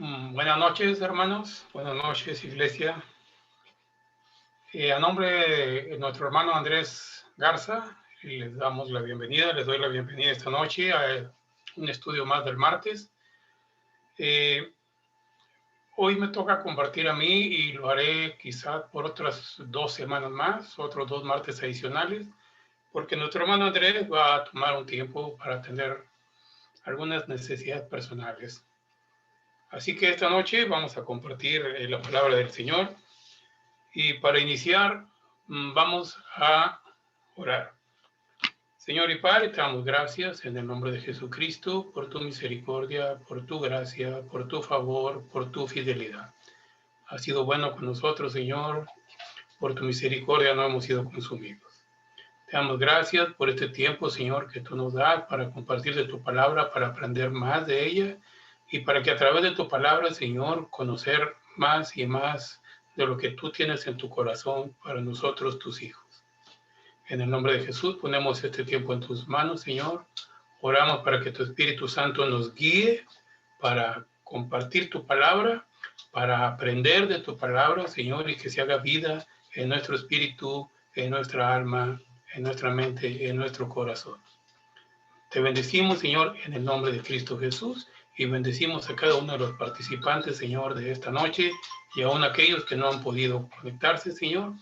Buenas noches, hermanos. Buenas noches, iglesia. A nombre de nuestro hermano Andrés Garza, les damos la bienvenida, les doy la bienvenida esta noche a un estudio más del martes. Hoy me toca compartir a mí y lo haré quizás por otras 2 semanas más, otros 2 martes adicionales, porque nuestro hermano Andrés va a tomar un tiempo para atender algunas necesidades personales. Así que esta noche vamos a compartir la palabra del Señor. Y para iniciar, vamos a orar. Señor y Padre, te damos gracias en el nombre de Jesucristo por tu misericordia, por tu gracia, por tu favor, por tu fidelidad. Has sido bueno con nosotros, Señor. Por tu misericordia no hemos sido consumidos. Te damos gracias por este tiempo, Señor, que tú nos das para compartir de tu palabra, para aprender más de ella y para que a través de tu palabra, Señor, conocer más y más de lo que tú tienes en tu corazón para nosotros, tus hijos. En el nombre de Jesús ponemos este tiempo en tus manos, Señor. Oramos para que tu Espíritu Santo nos guíe para compartir tu palabra, para aprender de tu palabra, Señor, y que se haga vida en nuestro espíritu, en nuestra alma, en nuestra mente, en nuestro corazón. Te bendecimos, Señor, en el nombre de Cristo Jesús, y bendecimos a cada uno de los participantes, Señor, de esta noche, y aún aquellos que no han podido conectarse, Señor.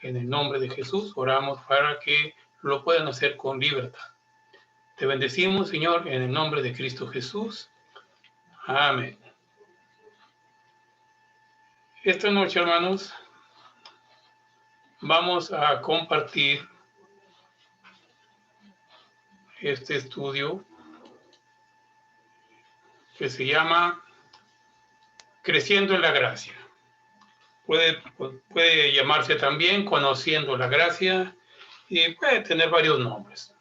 En el nombre de Jesús oramos para que lo puedan hacer con libertad. Te bendecimos, Señor, en el nombre de Cristo Jesús. Amén. Esta noche, hermanos, vamos a compartir este estudio que se llama Creciendo en la Gracia. Puede llamarse también Conociendo la Gracia y puede tener varios nombres.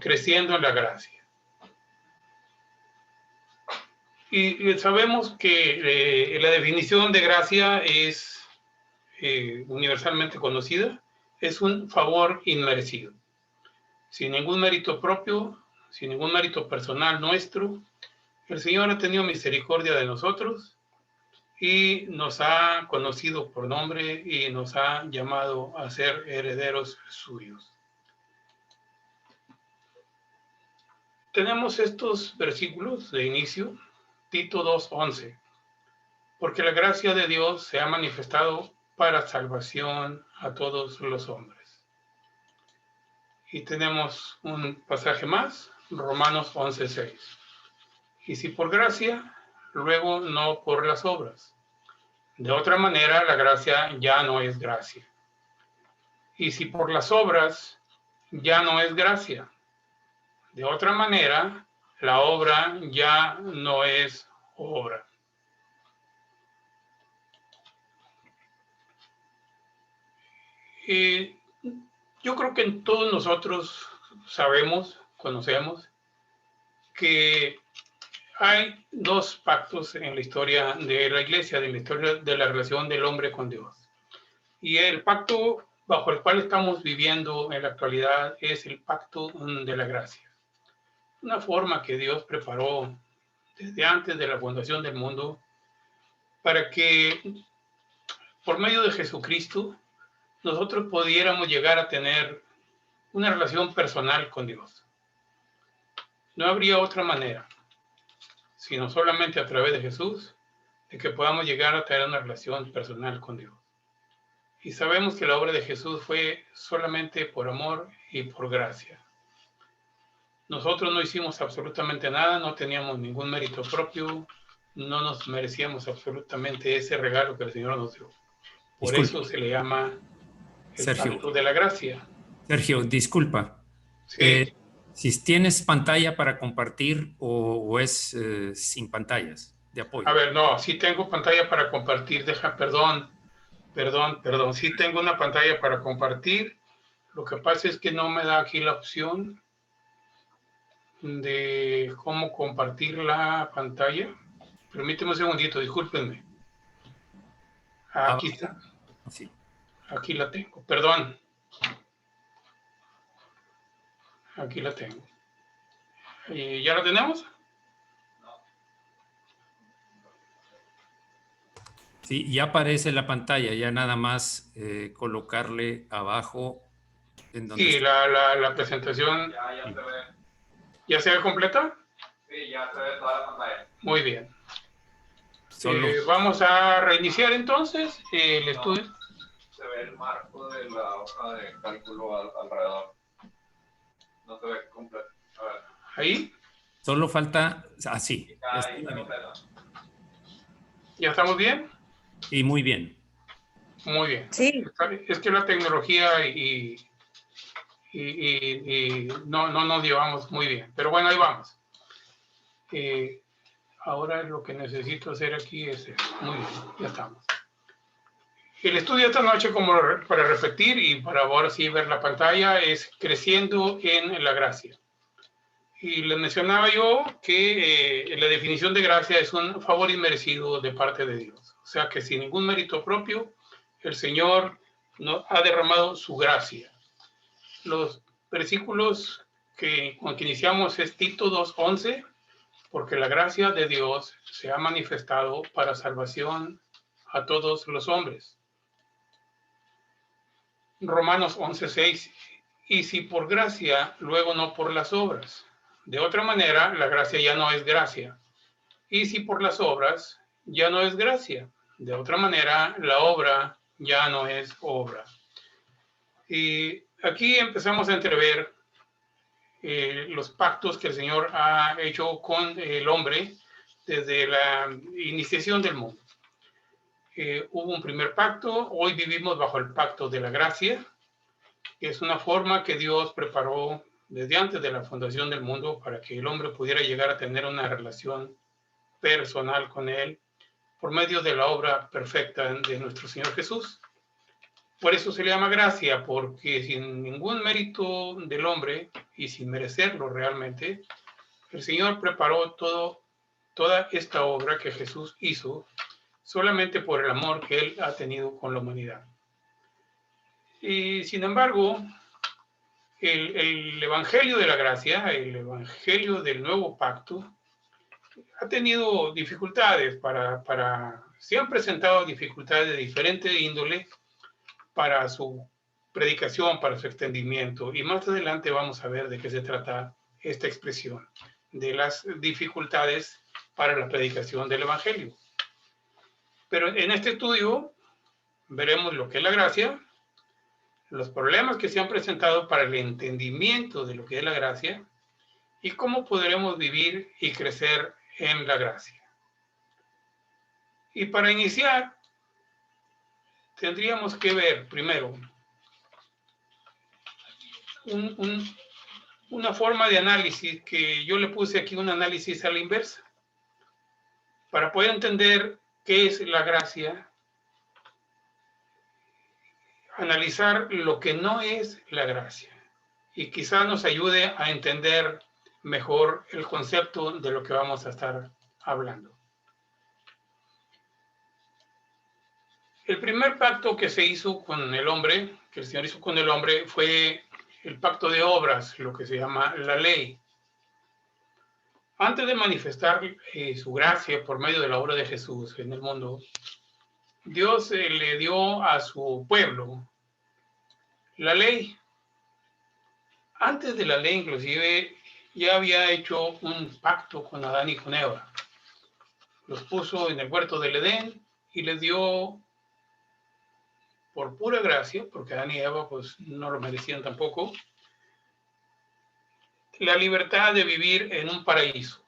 Creciendo en la Gracia. Y sabemos que la definición de gracia es universalmente conocida, es un favor inmerecido, sin ningún mérito propio, sin ningún mérito personal nuestro. El Señor ha tenido misericordia de nosotros y nos ha conocido por nombre y nos ha llamado a ser herederos suyos. Tenemos estos versículos de inicio, Tito 2:11, porque la gracia de Dios se ha manifestado para salvación a todos los hombres. Y tenemos un pasaje más, Romanos 11:6. Y si por gracia, luego no por las obras. De otra manera, la gracia ya no es gracia. Y si por las obras, ya no es gracia. De otra manera, la obra ya no es obra. Yo creo que todos nosotros sabemos, conocemos, que hay 2 pactos en la historia de la iglesia, de la historia de la relación del hombre con Dios. Y el pacto bajo el cual estamos viviendo en la actualidad es el pacto de la gracia. Una forma que Dios preparó desde antes de la fundación del mundo para que por medio de Jesucristo nosotros pudiéramos llegar a tener una relación personal con Dios. No habría otra manera, sino solamente a través de Jesús, de que podamos llegar a tener una relación personal con Dios. Y sabemos que la obra de Jesús fue solamente por amor y por gracia. Nosotros no hicimos absolutamente nada, no teníamos ningún mérito propio, no nos merecíamos absolutamente ese regalo que el Señor nos dio. Por Disculpa, eso se le llama el Sergio. pacto de la gracia. Sergio, disculpa. Sí. Si tienes pantalla para compartir o es sin pantallas de A apoyo. ver, no, sí tengo pantalla para compartir, perdón, sí tengo una pantalla para compartir. Lo que pasa es que no me da aquí la opción de cómo compartir la pantalla. Permíteme un segundito, discúlpenme. Ah, Aquí está, sí. aquí la tengo, perdón. Aquí la tengo. ¿Ya la tenemos? Sí, ya aparece en la pantalla, ya nada más colocarle abajo en donde Sí, está. la presentación Ya se ve. ya se ve completa. Sí, ya se ve toda la pantalla. Muy bien. Solo, Vamos a reiniciar entonces el estudio. Se ve el marco de la hoja de cálculo alrededor. No se ve completo. A ver. Ahí, solo falta así. Ahí está completa. ¿ya estamos bien? Y muy bien. Muy bien. Sí. Es que la tecnología y no nos llevamos muy bien. Pero bueno, ahí vamos. Ahora lo que necesito hacer aquí es esto. Muy bien, ya estamos. El estudio de esta noche, como para repetir y para ahora sí ver la pantalla, es Creciendo en la Gracia. Y les mencionaba yo que la definición de gracia es un favor inmerecido de parte de Dios. O sea que sin ningún mérito propio, el Señor nos ha derramado su gracia. Los versículos con que iniciamos es Tito 2:11, porque la gracia de Dios se ha manifestado para salvación a todos los hombres. Romanos 11:6, y si por gracia, luego no por las obras. De otra manera, la gracia ya no es gracia. Y si por las obras, ya no es gracia. De otra manera, la obra ya no es obra. Y aquí empezamos a entrever los pactos que el Señor ha hecho con el hombre desde la iniciación del mundo. Hubo un primer pacto, hoy vivimos bajo el pacto de la gracia, que es una forma que Dios preparó desde antes de la fundación del mundo para que el hombre pudiera llegar a tener una relación personal con Él por medio de la obra perfecta de nuestro Señor Jesús. Por eso se le llama gracia, porque sin ningún mérito del hombre y sin merecerlo realmente, el Señor preparó toda esta obra que Jesús hizo solamente por el amor que Él ha tenido con la humanidad. Y sin embargo, el Evangelio de la Gracia, el Evangelio del Nuevo Pacto, ha tenido dificultades se han presentado dificultades de diferente índole para su predicación, para su extendimiento. Y más adelante vamos a ver de qué se trata esta expresión, de las dificultades para la predicación del Evangelio. Pero en este estudio veremos lo que es la gracia, los problemas que se han presentado para el entendimiento de lo que es la gracia y cómo podremos vivir y crecer en la gracia. Y para iniciar, tendríamos que ver primero una forma de análisis que yo le puse aquí, un análisis a la inversa, para poder entender qué es la gracia, analizar lo que no es la gracia y quizá nos ayude a entender mejor el concepto de lo que vamos a estar hablando. El primer pacto que se hizo con el hombre, que el Señor hizo con el hombre, fue el pacto de obras, lo que se llama la ley. Antes de manifestar su gracia por medio de la obra de Jesús en el mundo, Dios le dio a su pueblo la ley. Antes de la ley, inclusive, ya había hecho un pacto con Adán y con Eva. Los puso en el huerto del Edén y les dio, por pura gracia, porque Adán y Eva pues, no lo merecían tampoco, la libertad de vivir en un paraíso.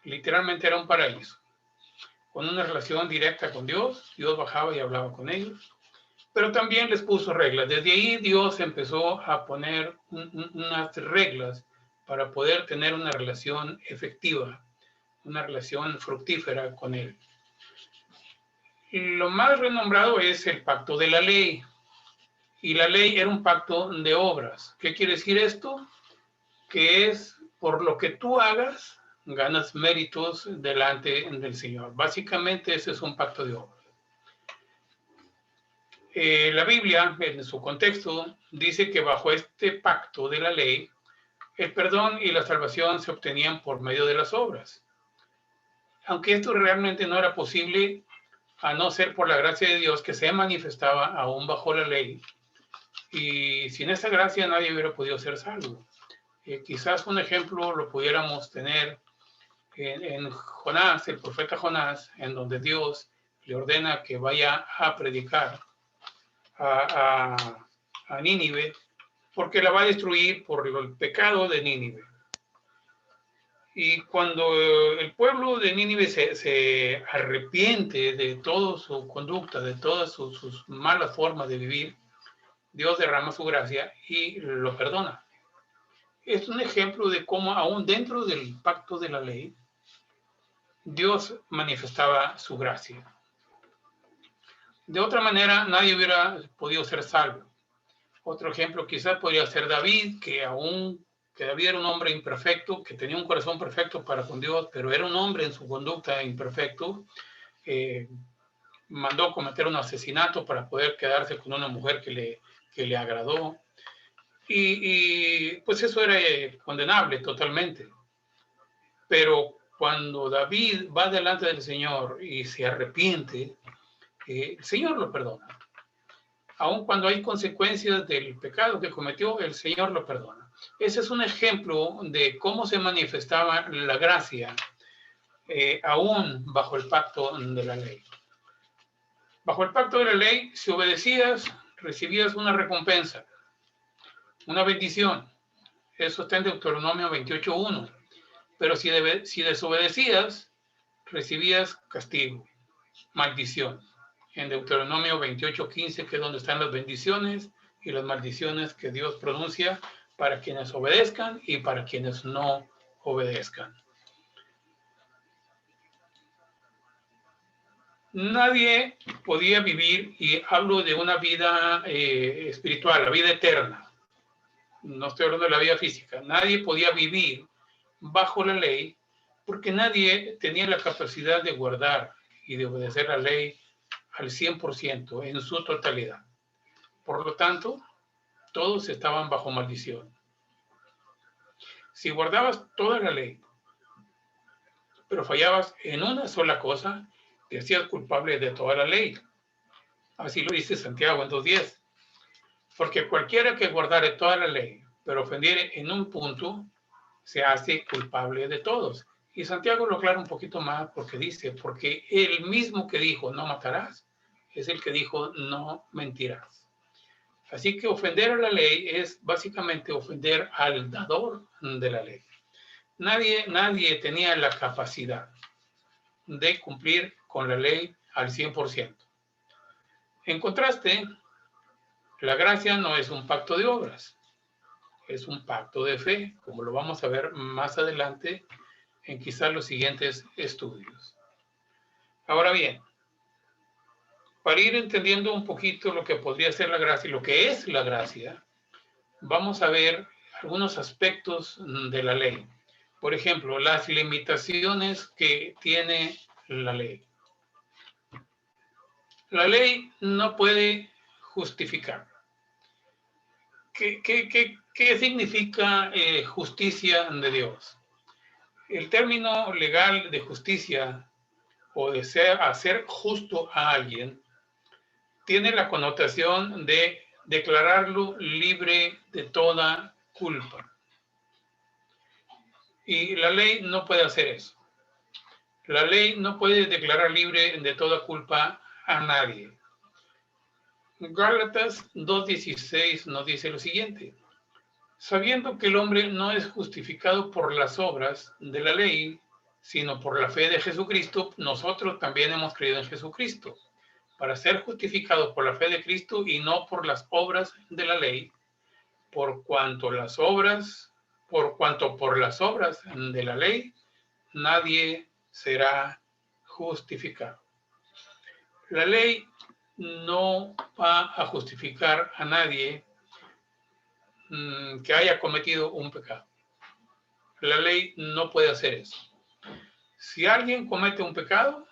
Literalmente era un paraíso, con una relación directa con Dios. Dios bajaba y hablaba con ellos, pero también les puso reglas. Desde ahí Dios empezó a poner unas reglas para poder tener una relación efectiva, una relación fructífera con Él. Lo más renombrado es el pacto de la ley, y la ley era un pacto de obras. ¿Qué quiere decir esto? Que es por lo que tú hagas, ganas méritos delante del Señor. Básicamente ese es un pacto de obras. La Biblia, en su contexto, dice que bajo este pacto de la ley, el perdón y la salvación se obtenían por medio de las obras. Aunque esto realmente no era posible a no ser por la gracia de Dios que se manifestaba aún bajo la ley. Y sin esa gracia nadie hubiera podido ser salvo. Quizás un ejemplo lo pudiéramos tener en Jonás, el profeta Jonás, en donde Dios le ordena que vaya a predicar a Nínive, porque la va a destruir por el pecado de Nínive. Y cuando el pueblo de Nínive se arrepiente de toda su conducta, de todas sus malas formas de vivir, Dios derrama su gracia y lo perdona. Es un ejemplo de cómo aún dentro del pacto de la ley, Dios manifestaba su gracia. De otra manera, nadie hubiera podido ser salvo. Otro ejemplo quizás podría ser David, que David era un hombre imperfecto, que tenía un corazón perfecto para con Dios, pero era un hombre en su conducta imperfecto. Mandó cometer un asesinato para poder quedarse con una mujer que le agradó. Y pues eso era condenable totalmente. Pero cuando David va delante del Señor y se arrepiente, el Señor lo perdona. Aun cuando hay consecuencias del pecado que cometió, el Señor lo perdona. Ese es un ejemplo de cómo se manifestaba la gracia aún bajo el pacto de la ley. Bajo el pacto de la ley, si obedecías, recibías una recompensa, una bendición. Eso está en Deuteronomio 28:1. Pero si desobedecías, recibías castigo, maldición. En Deuteronomio 28:15, que es donde están las bendiciones y las maldiciones que Dios pronuncia para quienes obedezcan y para quienes no obedezcan. Nadie podía vivir, y hablo de una vida espiritual, la vida eterna. No estoy hablando de la vida física. Nadie podía vivir bajo la ley porque nadie tenía la capacidad de guardar y de obedecer la ley al 100% en su totalidad. Por lo tanto, todos estaban bajo maldición. Si guardabas toda la ley, pero fallabas en una sola cosa, te hacías culpable de toda la ley. Así lo dice Santiago en 2:10. Porque cualquiera que guardare toda la ley, pero ofendiere en un punto, se hace culpable de todos. Y Santiago lo aclara un poquito más porque dice, porque el mismo que dijo no matarás, es el que dijo no mentirás. Así que ofender a la ley es básicamente ofender al dador de la ley. Nadie tenía la capacidad de cumplir con la ley al 100%. En contraste, la gracia no es un pacto de obras, es un pacto de fe, como lo vamos a ver más adelante en quizás los siguientes estudios. Ahora bien, para ir entendiendo un poquito lo que podría ser la gracia y lo que es la gracia, vamos a ver algunos aspectos de la ley. Por ejemplo, las limitaciones que tiene la ley. La ley no puede justificar. ¿Qué significa justicia de Dios? El término legal de justicia o de hacer justo a alguien tiene la connotación de declararlo libre de toda culpa. Y la ley no puede hacer eso. La ley no puede declarar libre de toda culpa a nadie. Gálatas 2:16 nos dice lo siguiente: sabiendo que el hombre no es justificado por las obras de la ley, sino por la fe de Jesucristo, nosotros también hemos creído en Jesucristo, para ser justificados por la fe de Cristo y no por las obras de la ley, por cuanto por las obras de la ley nadie será justificado. La ley no va a justificar a nadie que haya cometido un pecado. La ley no puede hacer eso. Si alguien comete un pecado,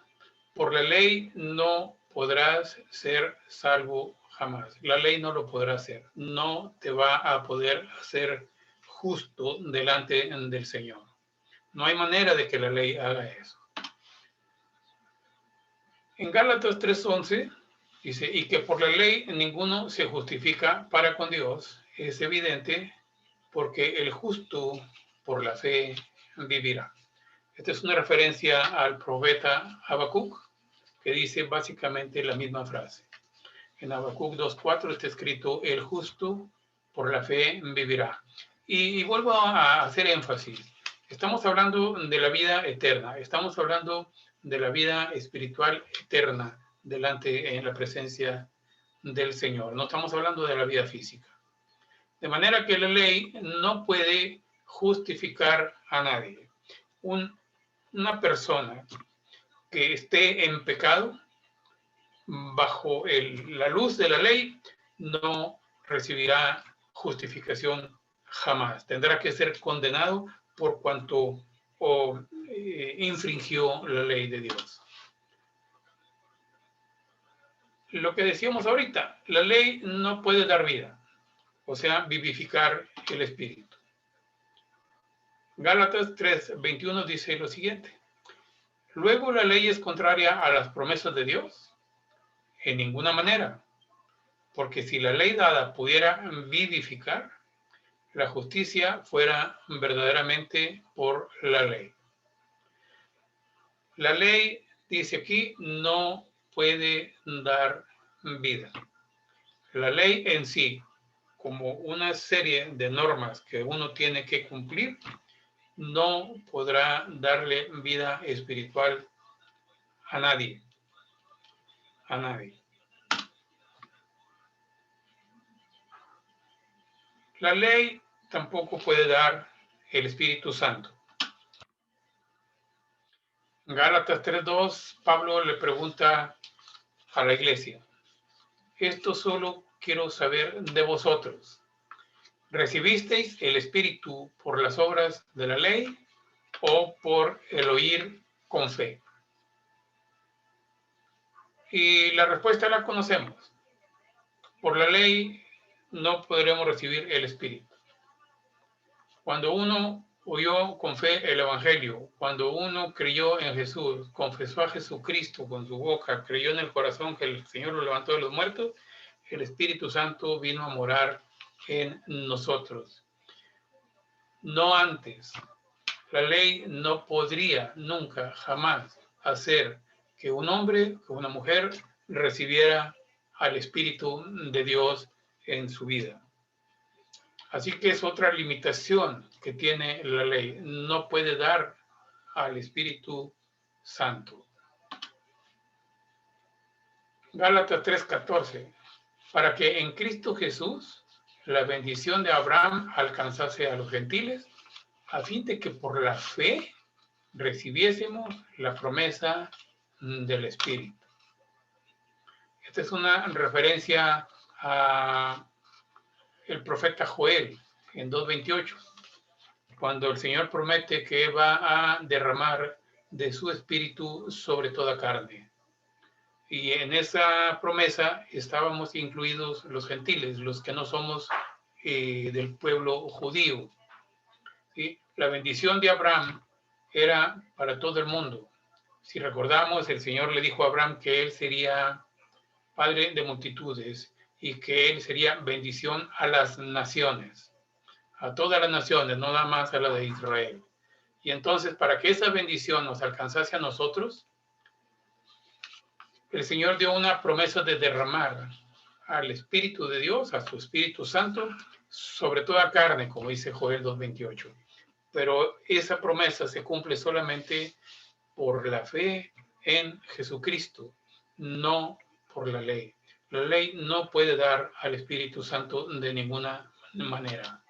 por la ley no podrás ser salvo jamás. La ley no lo podrá hacer. No te va a poder hacer justo delante del Señor. No hay manera de que la ley haga eso. En Gálatas 3:11 dice, y que por la ley ninguno se justifica para con Dios, es evidente, porque el justo por la fe vivirá. Esta es una referencia al profeta Habacuc, que dice básicamente la misma frase. En Habacuc 2:4 está escrito, el justo por la fe vivirá. Y vuelvo a hacer énfasis. Estamos hablando de la vida eterna, estamos hablando de la vida espiritual eterna delante en la presencia del Señor. No estamos hablando de la vida física. De manera que la ley no puede justificar a nadie. Una persona que esté en pecado, bajo la luz de la ley, no recibirá justificación jamás. Tendrá que ser condenado por cuanto infringió la ley de Dios. Lo que decíamos ahorita, la ley no puede dar vida, o sea, vivificar el espíritu. Gálatas 3:21 dice lo siguiente. ¿Luego la ley es contraria a las promesas de Dios? En ninguna manera, porque si la ley dada pudiera vivificar, la justicia fuera verdaderamente por la ley. La ley, dice aquí, no puede dar vida. La ley en sí, como una serie de normas que uno tiene que cumplir, no podrá darle vida espiritual a nadie. A nadie. La ley tampoco puede dar el Espíritu Santo. En Gálatas 3:2, Pablo le pregunta a la iglesia, esto solo quiero saber de vosotros. ¿Recibisteis el Espíritu por las obras de la ley o por el oír con fe? Y la respuesta la conocemos. Por la ley no podremos recibir el Espíritu. Cuando uno oyó con fe el Evangelio, cuando uno creyó en Jesús, confesó a Jesucristo con su boca, creyó en el corazón que el Señor lo levantó de los muertos, el Espíritu Santo vino a morar en nosotros. No antes. La ley no podría nunca, jamás hacer que un hombre, que una mujer recibiera al Espíritu de Dios en su vida. Así que es otra limitación que tiene la ley. No puede dar al Espíritu Santo. Gálatas 3:14. Para que en Cristo Jesús la bendición de Abraham alcanzase a los gentiles, a fin de que por la fe recibiésemos la promesa del Espíritu. Esta es una referencia a el profeta Joel en 2:28, cuando el Señor promete que va a derramar de su espíritu sobre toda carne. Y en esa promesa estábamos incluidos los gentiles, los que no somos del pueblo judío. ¿Sí? La bendición de Abraham era para todo el mundo. Si recordamos, el Señor le dijo a Abraham que él sería padre de multitudes y que él sería bendición a las naciones, a todas las naciones, no nada más a la de Israel. Y entonces, para que esa bendición nos alcanzase a nosotros, el Señor dio una promesa de derramar al Espíritu de Dios, a su Espíritu Santo, sobre toda carne, como dice Joel 2:28. Pero esa promesa se cumple solamente por la fe en Jesucristo, no por la ley. La ley no puede dar al Espíritu Santo de ninguna manera.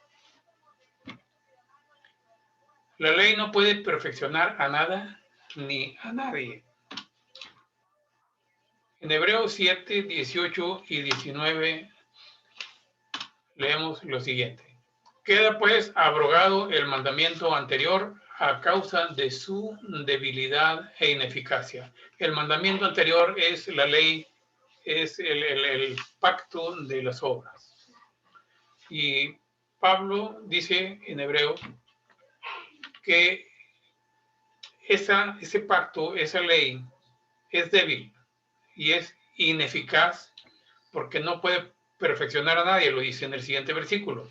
La ley no puede perfeccionar a nada ni a nadie. En Hebreos 7, 18 y 19 leemos lo siguiente. Queda pues abrogado el mandamiento anterior a causa de su debilidad e ineficacia. El mandamiento anterior es la ley, es el pacto de las obras. Y Pablo dice en Hebreo que ese pacto, esa ley, es débil, y es ineficaz porque no puede perfeccionar a nadie, lo dice en el siguiente versículo.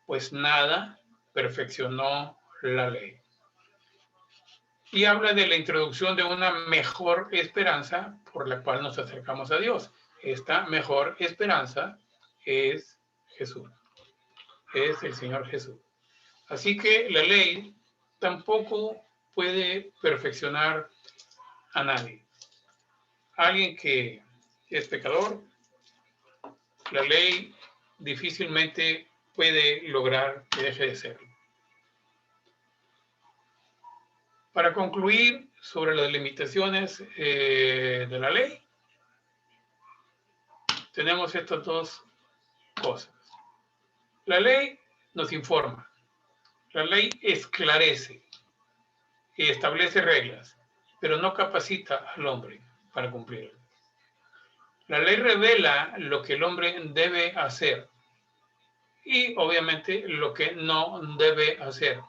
Pues nada perfeccionó la ley. Y habla de la introducción de una mejor esperanza por la cual nos acercamos a Dios. Esta mejor esperanza es Jesús, es el Señor Jesús. Así que la ley tampoco puede perfeccionar a nadie. Alguien que es pecador, la ley difícilmente puede lograr que deje de serlo. Para concluir sobre las limitaciones de la ley, tenemos estas dos cosas. La ley nos informa, la ley esclarece y establece reglas, pero no capacita al hombre para cumplirlas. La ley revela lo que el hombre debe hacer y obviamente lo que no debe hacer,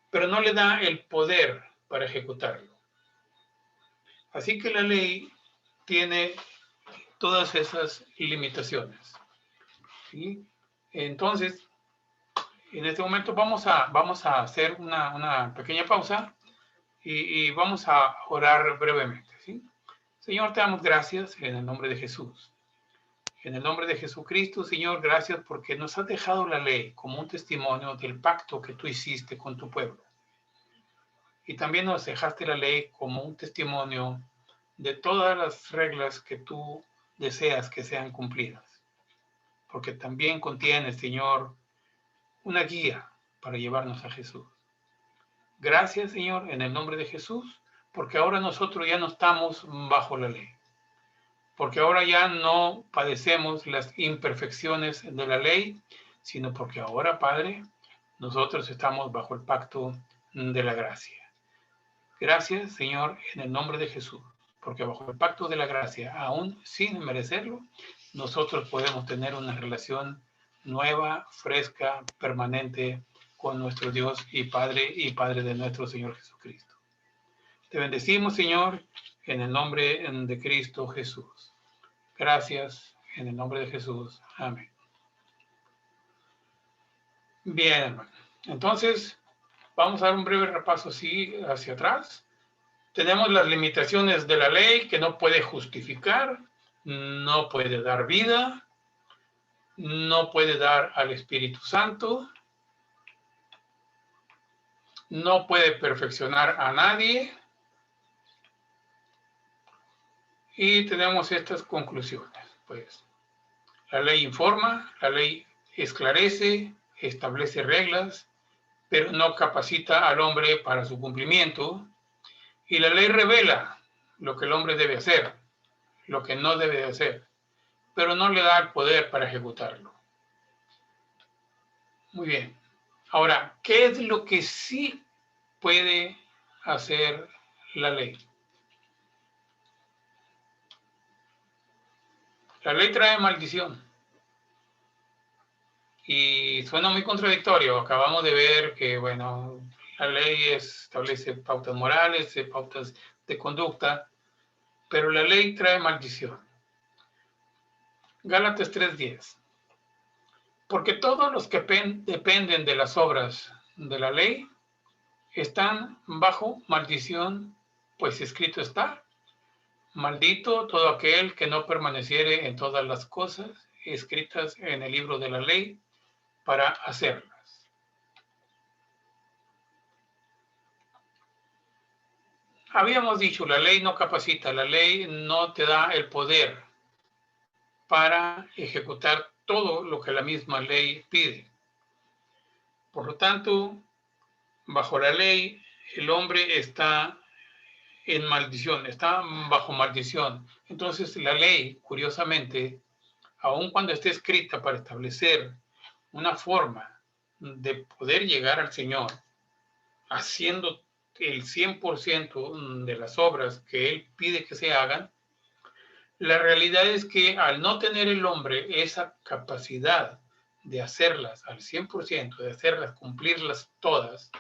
pero no le da el poder para ejecutarlo. Así que la ley tiene todas esas limitaciones. ¿Sí? Entonces, en este momento vamos a hacer una pequeña pausa y vamos a orar brevemente. ¿Sí? Señor, te damos gracias en el nombre de Jesús. En el nombre de Jesucristo, Señor, gracias porque nos has dejado la ley como un testimonio del pacto que tú hiciste con tu pueblo. Y también nos dejaste la ley como un testimonio de todas las reglas que tú deseas que sean cumplidas. Porque también contiene, Señor, una guía para llevarnos a Jesús. Gracias, Señor, en el nombre de Jesús, porque ahora nosotros ya no estamos bajo la ley. Porque ahora ya no padecemos las imperfecciones de la ley, sino porque ahora, Padre, nosotros estamos bajo el pacto de la gracia. Gracias, Señor, en el nombre de Jesús, porque bajo el pacto de la gracia, aún sin merecerlo, nosotros podemos tener una relación nueva, fresca, permanente con nuestro Dios y Padre de nuestro Señor Jesucristo. Te bendecimos, Señor, en el nombre de Cristo Jesús. Gracias, en el nombre de Jesús. Amén. Bien, hermano. Entonces, vamos a dar un breve repaso así hacia atrás. Tenemos las limitaciones de la ley que no puede justificar, no puede dar vida, no puede dar al Espíritu Santo, no puede perfeccionar a nadie. Y tenemos estas conclusiones. Pues la ley informa, la ley esclarece, establece reglas, pero no capacita al hombre para su cumplimiento. Y la ley revela lo que el hombre debe hacer, lo que no debe hacer, pero no le da el poder para ejecutarlo. Muy bien. Ahora, ¿qué es lo que sí puede hacer la ley? La ley trae maldición. Y suena muy contradictorio. Acabamos de ver que, bueno, la ley establece pautas morales, pautas de conducta, pero la ley trae maldición. Gálatas 3:10. Porque todos los que dependen de las obras de la ley están bajo maldición, pues escrito está: maldito todo aquel que no permaneciere en todas las cosas escritas en el libro de la ley para hacerlas. Habíamos dicho, la ley no capacita, la ley no te da el poder para ejecutar todo lo que la misma ley pide. Por lo tanto, bajo la ley, el hombre está en maldición, está bajo maldición. Entonces, la ley, curiosamente, aun cuando esté escrita para establecer una forma de poder llegar al Señor, haciendo el 100% de las obras que Él pide que se hagan, la realidad es que al no tener el hombre esa capacidad de hacerlas al 100%, de hacerlas, cumplirlas todas,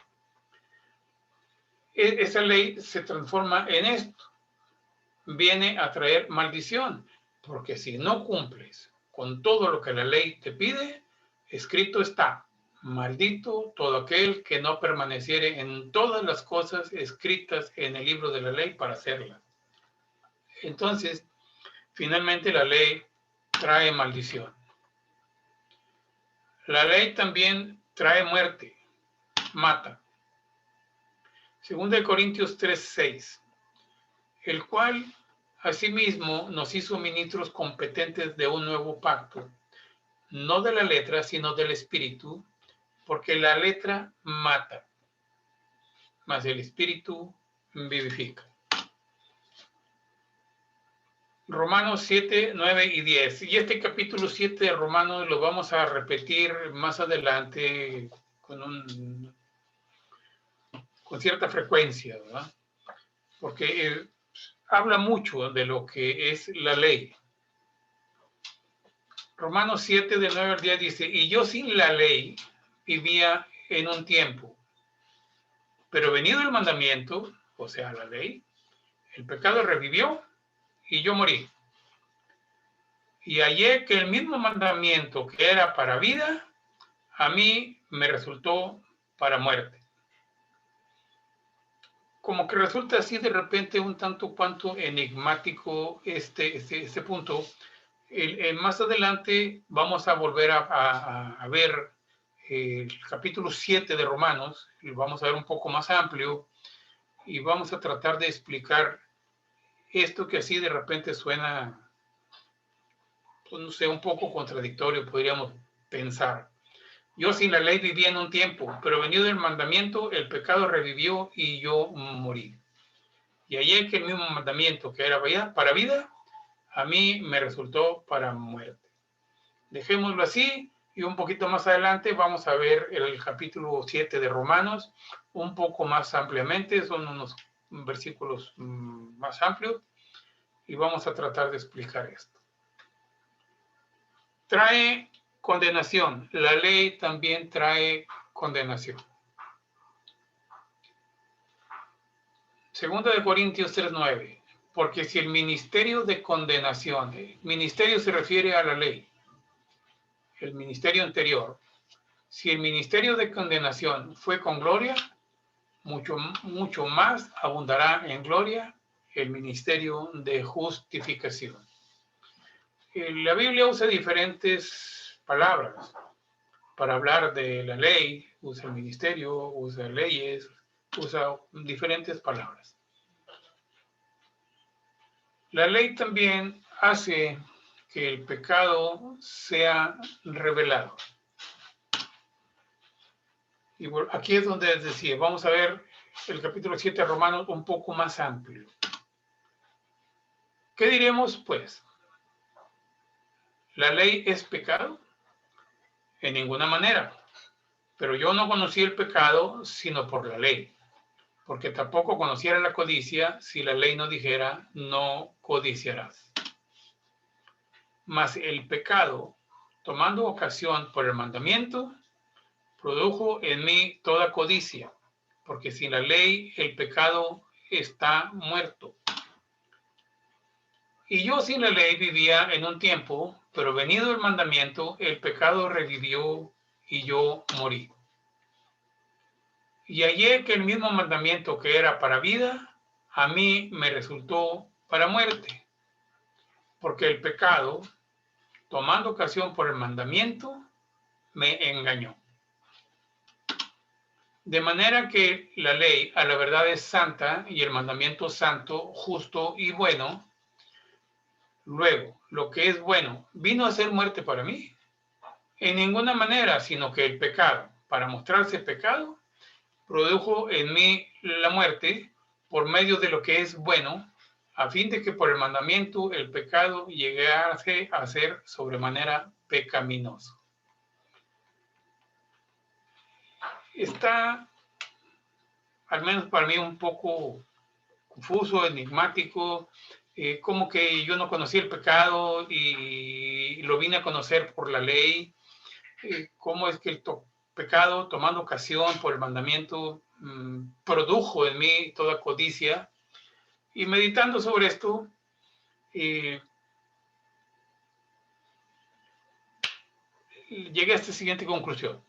esa ley se transforma en esto. viene a traer maldición, porque si no cumples con todo lo que la ley te pide, escrito está, maldito todo aquel que no permaneciere en todas las cosas escritas en el libro de la ley para hacerlas. Entonces, finalmente la ley trae maldición. La ley también trae muerte, mata. Según de Corintios 3:6, el cual asimismo nos hizo ministros competentes de un nuevo pacto, no de la letra, sino del espíritu, porque la letra mata, mas el espíritu vivifica. Romanos 7, 9 y 10. Y este capítulo 7 de Romanos lo vamos a repetir más adelante con cierta frecuencia, ¿verdad? Porque habla mucho de lo que es la ley. Romanos 7, de 9 al 10 dice, y yo sin la ley vivía en un tiempo, pero venido el mandamiento, o sea, la ley, el pecado revivió y yo morí. Y hallé que el mismo mandamiento que era para vida, a mí me resultó para muerte. Como que resulta así de repente un tanto cuanto enigmático este punto. Más adelante vamos a volver a ver el capítulo 7 de Romanos, y vamos a ver un poco más amplio, y vamos a tratar de explicar esto que así de repente suena, pues no sé, un poco contradictorio, podríamos pensar. Yo sin la ley vivía en un tiempo, pero venido el mandamiento, el pecado revivió y yo morí. Y hallé que el mismo mandamiento que era para vida, a mí me resultó para muerte. Dejémoslo así y un poquito más adelante vamos a ver el capítulo 7 de Romanos un poco más ampliamente, son unos versículos más amplios y vamos a tratar de explicar esto. Trae condenación, la ley también trae condenación. Segunda de Corintios 3:9, porque si el ministerio de condenación, el ministerio se refiere a la ley, el ministerio anterior, si el ministerio de condenación fue con gloria, mucho más abundará en gloria el ministerio de justificación. La Biblia usa diferentes palabras para hablar de la ley, usa el ministerio, usa leyes, usa diferentes palabras. La ley también hace que el pecado sea revelado. Y aquí es donde les decía, vamos a ver el capítulo 7 de Romanos un poco más amplio. ¿Qué diremos, pues? ¿La ley es pecado? En ninguna manera. Pero yo no conocí el pecado sino por la ley, porque tampoco conociera la codicia si la ley no dijera, no codiciarás. Mas el pecado, tomando ocasión por el mandamiento, produjo en mí toda codicia, porque sin la ley el pecado está muerto. Y yo sin la ley vivía en un tiempo, pero venido el mandamiento, el pecado revivió y yo morí. Y hallé que el mismo mandamiento que era para vida, a mí me resultó para muerte, porque el pecado, tomando ocasión por el mandamiento, me engañó. De manera que la ley a la verdad es santa y el mandamiento santo, justo y bueno. Luego, lo que es bueno, ¿vino a ser muerte para mí? En ninguna manera, sino que el pecado, para mostrarse pecado, produjo en mí la muerte por medio de lo que es bueno, a fin de que por el mandamiento el pecado llegase a ser sobremanera pecaminoso. Está, al menos para mí, un poco confuso, enigmático, como que yo no conocía el pecado y lo vine a conocer por la ley. ¿Cómo es que el pecado, tomando ocasión por el mandamiento, produjo en mí toda codicia? Y meditando sobre esto, llegué a esta siguiente conclusión.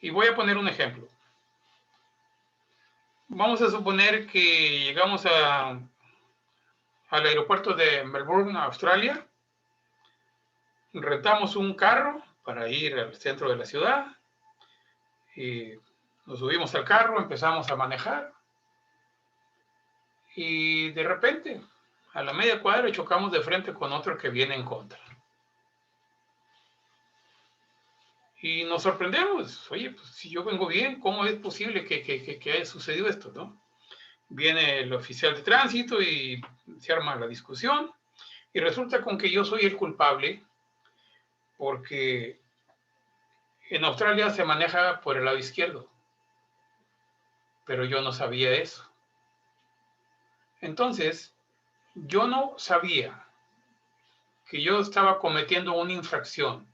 Y voy a poner un ejemplo. Vamos a suponer que llegamos al aeropuerto de Melbourne, Australia. Rentamos un carro para ir al centro de la ciudad. Y nos subimos al carro, empezamos a manejar. Y de repente, a la media cuadra, chocamos de frente con otro que viene en contra. Y nos sorprendemos. Oye, pues si yo vengo bien, ¿cómo es posible que haya sucedido esto, no? Viene el oficial de tránsito y se arma la discusión. Y resulta con que yo soy el culpable porque en Australia se maneja por el lado izquierdo. Pero yo no sabía eso. Entonces, yo no sabía que yo estaba cometiendo una infracción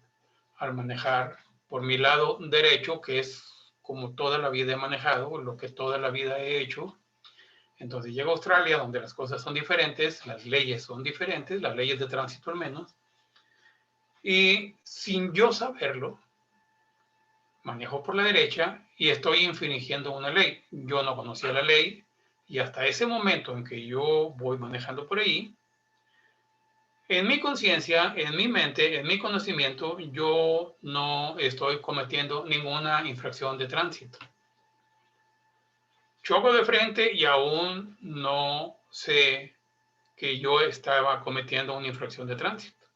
al manejar por mi lado derecho, que es como toda la vida he manejado, lo que toda la vida he hecho. Entonces llego a Australia, donde las cosas son diferentes, las leyes son diferentes, las leyes de tránsito al menos, y sin yo saberlo, manejo por la derecha y estoy infringiendo una ley. Yo no conocía la ley y hasta ese momento en que yo voy manejando por ahí, en mi conciencia, en mi mente, en mi conocimiento, yo no estoy cometiendo ninguna infracción de tránsito. Choco de frente y aún no sé que yo estaba cometiendo una infracción de tránsito.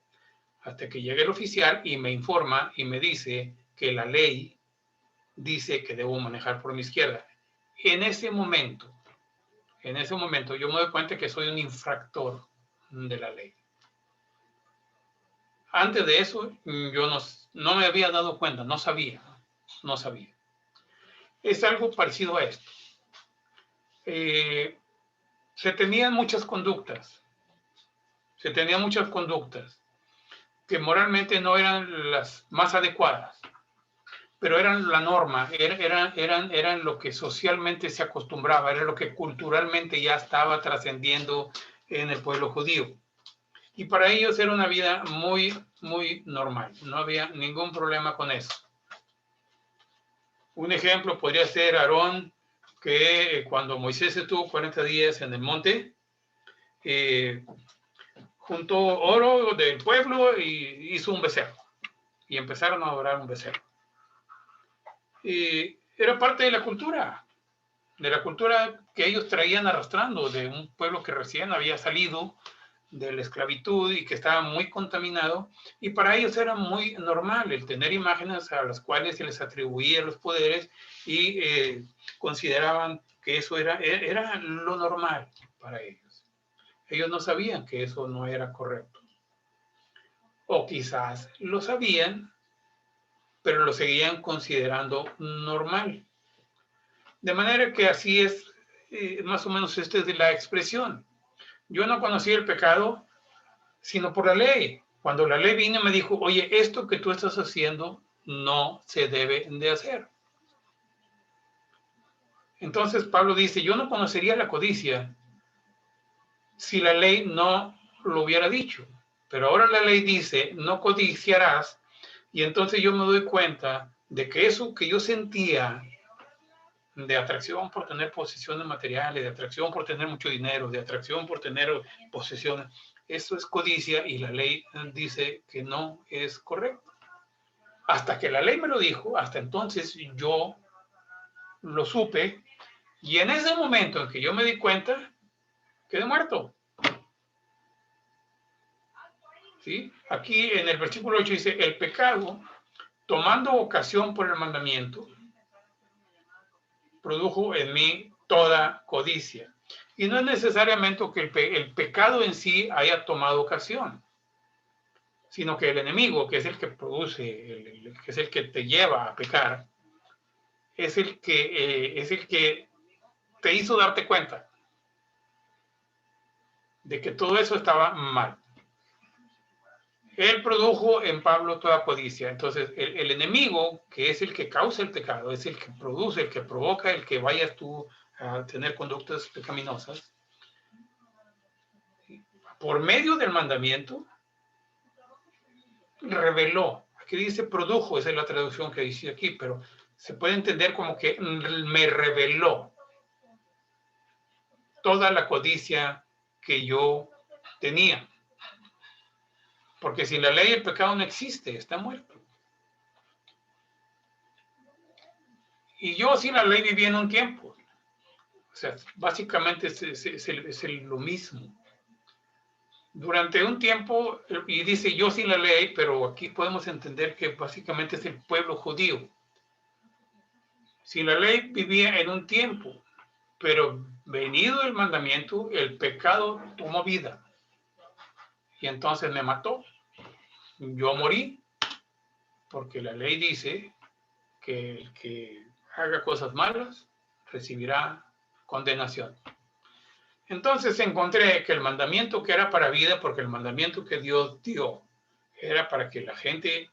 Hasta que llega el oficial y me informa y me dice que la ley dice que debo manejar por mi izquierda. En ese momento yo me doy cuenta que soy un infractor de la ley. Antes de eso, yo no me había dado cuenta, no sabía. Es algo parecido a esto. Se tenían muchas conductas que moralmente no eran las más adecuadas, pero eran la norma, eran lo que socialmente se acostumbraba, era lo que culturalmente ya estaba trascendiendo en el pueblo judío. Y para ellos era una vida muy, muy normal. No había ningún problema con eso. Un ejemplo podría ser Aarón, que cuando Moisés estuvo 40 días en el monte, juntó oro del pueblo y hizo un becerro. Y empezaron a adorar un becerro. Y era parte de la cultura que ellos traían arrastrando de un pueblo que recién había salido de la esclavitud y que estaba muy contaminado, y para ellos era muy normal el tener imágenes a las cuales se les atribuían los poderes y consideraban que eso era lo normal para ellos. Ellos no sabían que eso no era correcto. O quizás lo sabían, pero lo seguían considerando normal. De manera que así es, más o menos esta es la expresión. Yo no conocía el pecado, sino por la ley. Cuando la ley vino me dijo, oye, esto que tú estás haciendo no se debe de hacer. Entonces Pablo dice, yo no conocería la codicia si la ley no lo hubiera dicho. Pero ahora la ley dice, no codiciarás, y entonces yo me doy cuenta de que eso que yo sentía de atracción por tener posesiones materiales, de atracción por tener mucho dinero, de atracción por tener posesiones, eso es codicia y la ley dice que no es correcto. Hasta que la ley me lo dijo, hasta entonces yo lo supe y en ese momento en que yo me di cuenta, quedé muerto. ¿Sí? Aquí en el versículo 8 dice, el pecado, tomando ocasión por el mandamiento, produjo en mí toda codicia. Y no es necesariamente que el pecado en sí haya tomado ocasión, sino que el enemigo, que es el que produce, que es el que te lleva a pecar, es el que te hizo darte cuenta de que todo eso estaba mal. Él produjo en Pablo toda codicia. Entonces, el enemigo, que es el que causa el pecado, es el que produce, el que provoca, el que vayas tú a tener conductas pecaminosas, por medio del mandamiento, reveló. Aquí dice produjo, esa es la traducción que dice aquí, pero se puede entender como que me reveló toda la codicia que yo tenía. Porque sin la ley el pecado no existe, está muerto. Y yo sin la ley viví en un tiempo. O sea, básicamente es lo mismo. Durante un tiempo, y dice yo sin la ley, pero aquí podemos entender que básicamente es el pueblo judío. Sin la ley vivía en un tiempo, pero venido el mandamiento, el pecado tomó vida. Y entonces me mató. Yo morí, porque la ley dice que el que haga cosas malas recibirá condenación. Entonces encontré que el mandamiento que era para vida, porque el mandamiento que Dios dio era para que la gente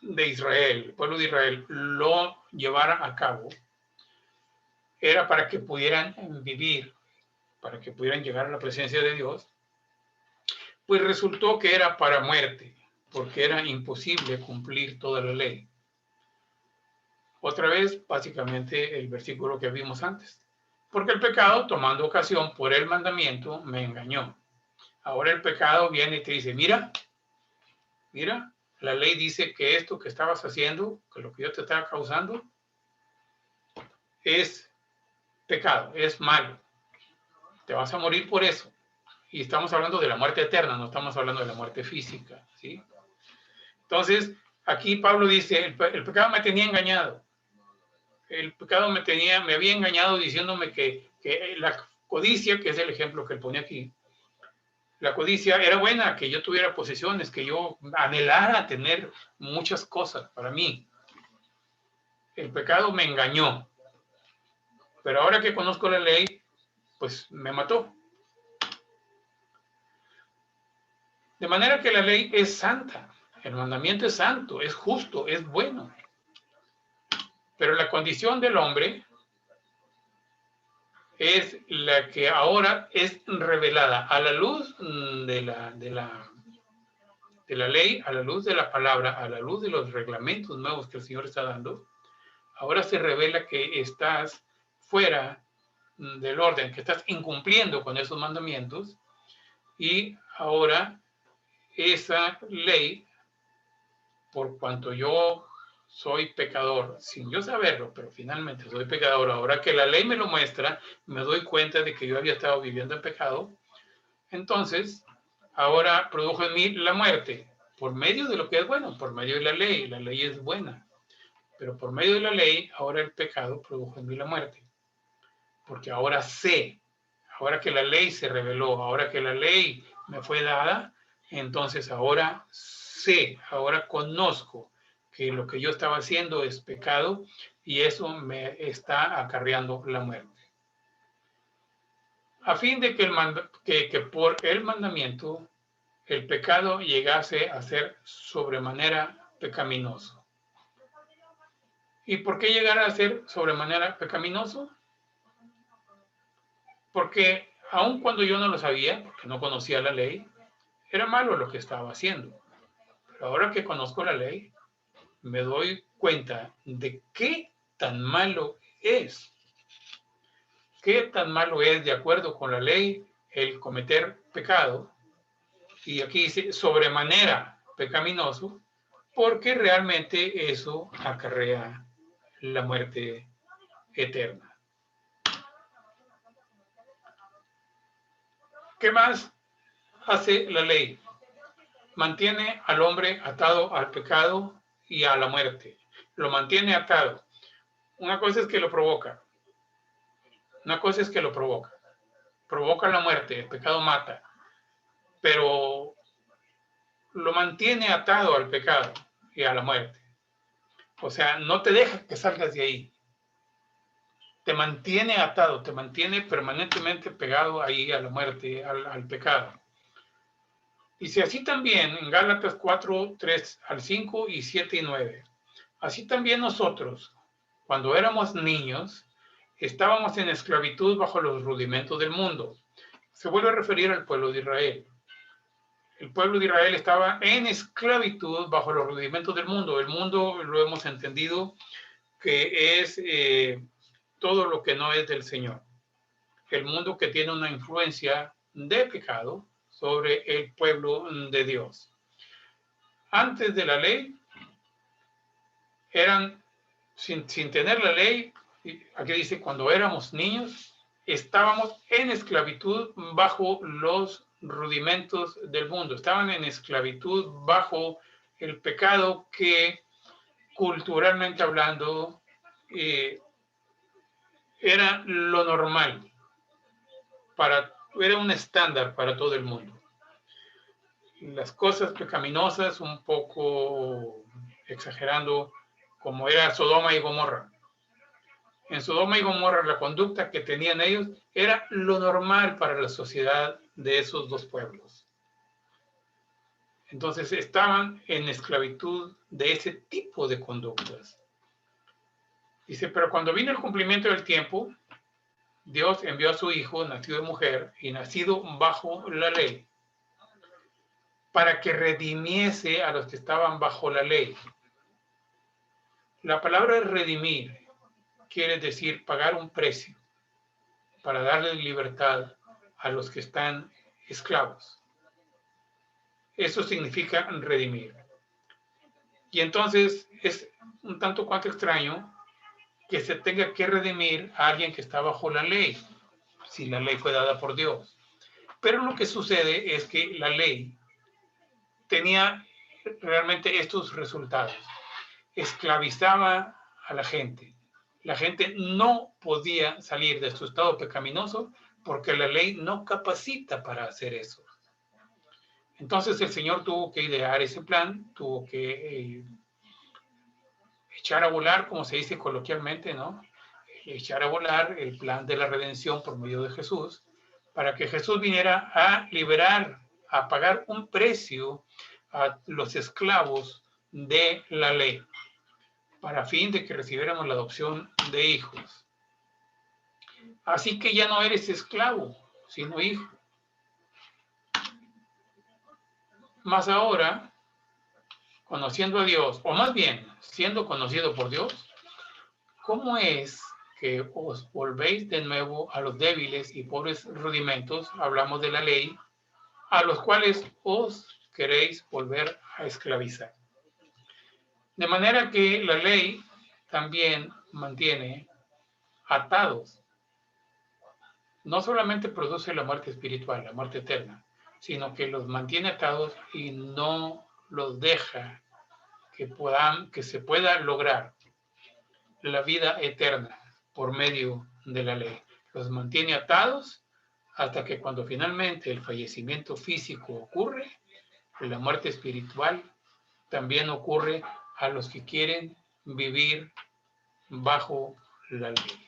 de Israel, el pueblo de Israel, lo llevara a cabo, era para que pudieran vivir, para que pudieran llegar a la presencia de Dios, pues resultó que era para muerte, porque era imposible cumplir toda la ley. Otra vez, básicamente, el versículo que vimos antes. Porque el pecado, tomando ocasión por el mandamiento, me engañó. Ahora el pecado viene y te dice, mira, la ley dice que esto que estabas haciendo, que lo que yo te estaba causando, es pecado, es malo. Te vas a morir por eso. Y estamos hablando de la muerte eterna, no estamos hablando de la muerte física, ¿sí? Entonces, aquí Pablo dice, el pecado me tenía engañado. El pecado me había engañado diciéndome que la codicia, que es el ejemplo que él pone aquí, la codicia era buena, que yo tuviera posesiones, que yo anhelara tener muchas cosas para mí. El pecado me engañó. Pero ahora que conozco la ley, pues me mató. De manera que la ley es santa, el mandamiento es santo, es justo, es bueno. Pero la condición del hombre es la que ahora es revelada a la luz de la ley, a la luz de la palabra, a la luz de los reglamentos nuevos que el Señor está dando. Ahora se revela que estás fuera del orden, que estás incumpliendo con esos mandamientos, y ahora esa ley, por cuanto yo soy pecador, sin yo saberlo, pero finalmente soy pecador, ahora que la ley me lo muestra, me doy cuenta de que yo había estado viviendo en pecado, entonces ahora produjo en mí la muerte, por medio de lo que es bueno, por medio de la ley es buena, pero por medio de la ley, ahora el pecado produjo en mí la muerte, porque ahora sé, ahora que la ley se reveló, ahora que la ley me fue dada, entonces ahora sé, ahora conozco que lo que yo estaba haciendo es pecado y eso me está acarreando la muerte. A fin de que por el mandamiento el pecado llegase a ser sobremanera pecaminoso. ¿Y por qué llegar a ser sobremanera pecaminoso? Porque aun cuando yo no lo sabía, porque no conocía la ley, era malo lo que estaba haciendo. Pero ahora que conozco la ley, me doy cuenta de qué tan malo es. Qué tan malo es, de acuerdo con la ley, el cometer pecado. Y aquí dice sobremanera pecaminoso, porque realmente eso acarrea la muerte eterna. ¿Qué más hace la ley? Mantiene al hombre atado al pecado y a la muerte. Lo mantiene atado. Una cosa es que lo provoca. Una cosa es que lo provoca. Provoca la muerte, el pecado mata. Pero lo mantiene atado al pecado y a la muerte. O sea, no te deja que salgas de ahí. Te mantiene atado, te mantiene permanentemente pegado ahí a la muerte, al pecado. Dice así también en Gálatas 4, 3 al 5 y 7 y 9. Así también nosotros, cuando éramos niños, estábamos en esclavitud bajo los rudimentos del mundo. Se vuelve a referir al pueblo de Israel. El pueblo de Israel estaba en esclavitud bajo los rudimentos del mundo. El mundo lo hemos entendido que es todo lo que no es del Señor. El mundo que tiene una influencia de pecado sobre el pueblo de Dios. Antes de la ley, eran, sin tener la ley, aquí dice, cuando éramos niños, estábamos en esclavitud bajo los rudimentos del mundo. Estaban en esclavitud bajo el pecado que, culturalmente hablando, era lo normal. Era un estándar para todo el mundo. Las cosas pecaminosas, un poco exagerando, como era Sodoma y Gomorra. En Sodoma y Gomorra la conducta que tenían ellos era lo normal para la sociedad de esos dos pueblos. Entonces estaban en esclavitud de ese tipo de conductas. Dice, pero cuando vino el cumplimiento del tiempo, Dios envió a su Hijo, nacido de mujer y nacido bajo la ley, para que redimiese a los que estaban bajo la ley. La palabra redimir quiere decir pagar un precio para darle libertad a los que están esclavos. Eso significa redimir. Y entonces es un tanto cuanto extraño que se tenga que redimir a alguien que está bajo la ley, si la ley fue dada por Dios. Pero lo que sucede es que la ley tenía realmente estos resultados. Esclavizaba a la gente. La gente no podía salir de su estado pecaminoso porque la ley no capacita para hacer eso. Entonces el Señor tuvo que idear ese plan, tuvo que echar a volar, como se dice coloquialmente, ¿no? Echar a volar el plan de la redención por medio de Jesús, para que Jesús viniera a liberar, a pagar un precio a los esclavos de la ley, para fin de que recibiéramos la adopción de hijos. Así que ya no eres esclavo, sino hijo. Más ahora, conociendo a Dios, o más bien, siendo conocido por Dios, ¿cómo es que os volvéis de nuevo a los débiles y pobres rudimentos, hablamos de la ley, a los cuales os queréis volver a esclavizar? De manera que la ley también mantiene atados. No solamente produce la muerte espiritual, la muerte eterna, sino que los mantiene atados y no los deja que se pueda lograr la vida eterna por medio de la ley. Los mantiene atados hasta que cuando finalmente el fallecimiento físico ocurre, la muerte espiritual también ocurre a los que quieren vivir bajo la ley.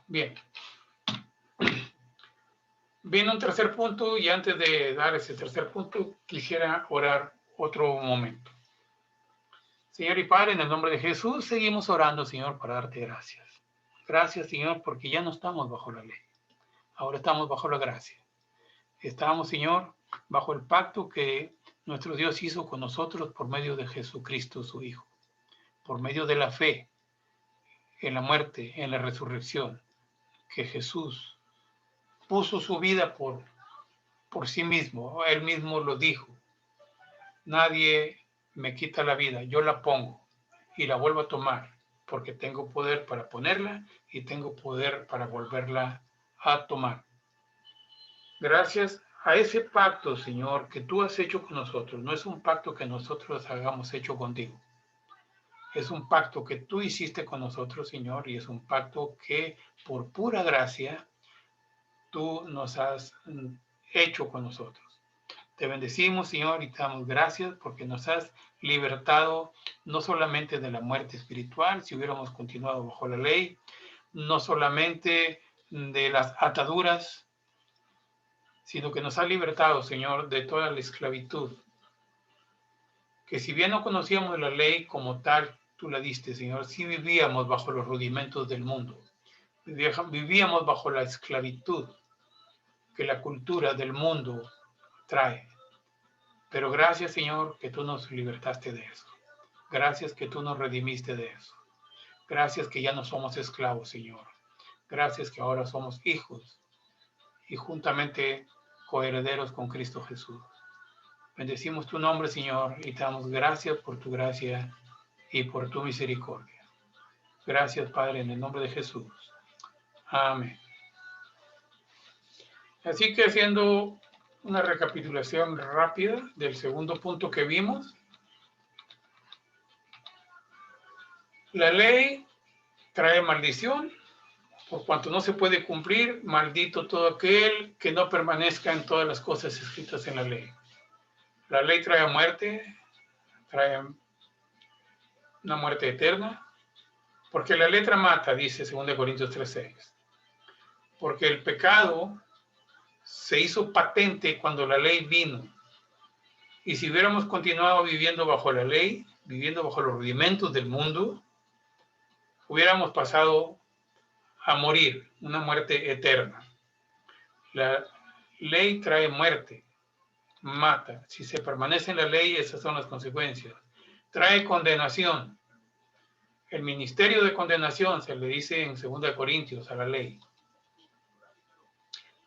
Bien. Viene un tercer punto y antes de dar ese tercer punto quisiera orar otro momento. Señor y Padre, en el nombre de Jesús seguimos orando, Señor, para darte gracias. Gracias, Señor, porque ya no estamos bajo la ley. Ahora estamos bajo la gracia. Estamos, Señor, bajo el pacto que nuestro Dios hizo con nosotros por medio de Jesucristo, su Hijo. Por medio de la fe en la muerte, en la resurrección, que Jesús puso su vida por sí mismo. Él mismo lo dijo. Nadie me quita la vida, yo la pongo y la vuelvo a tomar, porque tengo poder para ponerla y tengo poder para volverla a tomar. Gracias a ese pacto, Señor, que tú has hecho con nosotros. No es un pacto que nosotros hagamos hecho contigo. Es un pacto que tú hiciste con nosotros, Señor, y es un pacto que por pura gracia tú nos has hecho con nosotros. Te bendecimos, Señor, y te damos gracias porque nos has libertado no solamente de la muerte espiritual, si hubiéramos continuado bajo la ley, no solamente de las ataduras, sino que nos has libertado, Señor, de toda la esclavitud. Que si bien no conocíamos la ley como tal, tú la diste, Señor, sí vivíamos bajo los rudimentos del mundo. Vivíamos bajo la esclavitud. que la cultura del mundo trae. Pero gracias, Señor, que tú nos libertaste de eso. Gracias que tú nos redimiste de eso. Gracias que ya no somos esclavos, Señor. Gracias que ahora somos hijos y juntamente coherederos con Cristo Jesús. Bendecimos tu nombre, Señor, y te damos gracias por tu gracia y por tu misericordia. Gracias, Padre, en el nombre de Jesús. Amén. Así que haciendo una recapitulación rápida del segundo punto que vimos, la ley trae maldición, por cuanto no se puede cumplir, maldito todo aquel que no permanezca en todas las cosas escritas en la ley. La ley trae muerte, trae una muerte eterna, porque la letra mata, dice 2 Corintios 3:6. Porque el pecado se hizo patente cuando la ley vino. Y si hubiéramos continuado viviendo bajo la ley, viviendo bajo los rudimentos del mundo, hubiéramos pasado a morir, una muerte eterna. La ley trae muerte, mata. Si se permanece en la ley, esas son las consecuencias. Trae condenación. El ministerio de condenación, se le dice en 2 Corintios a la ley,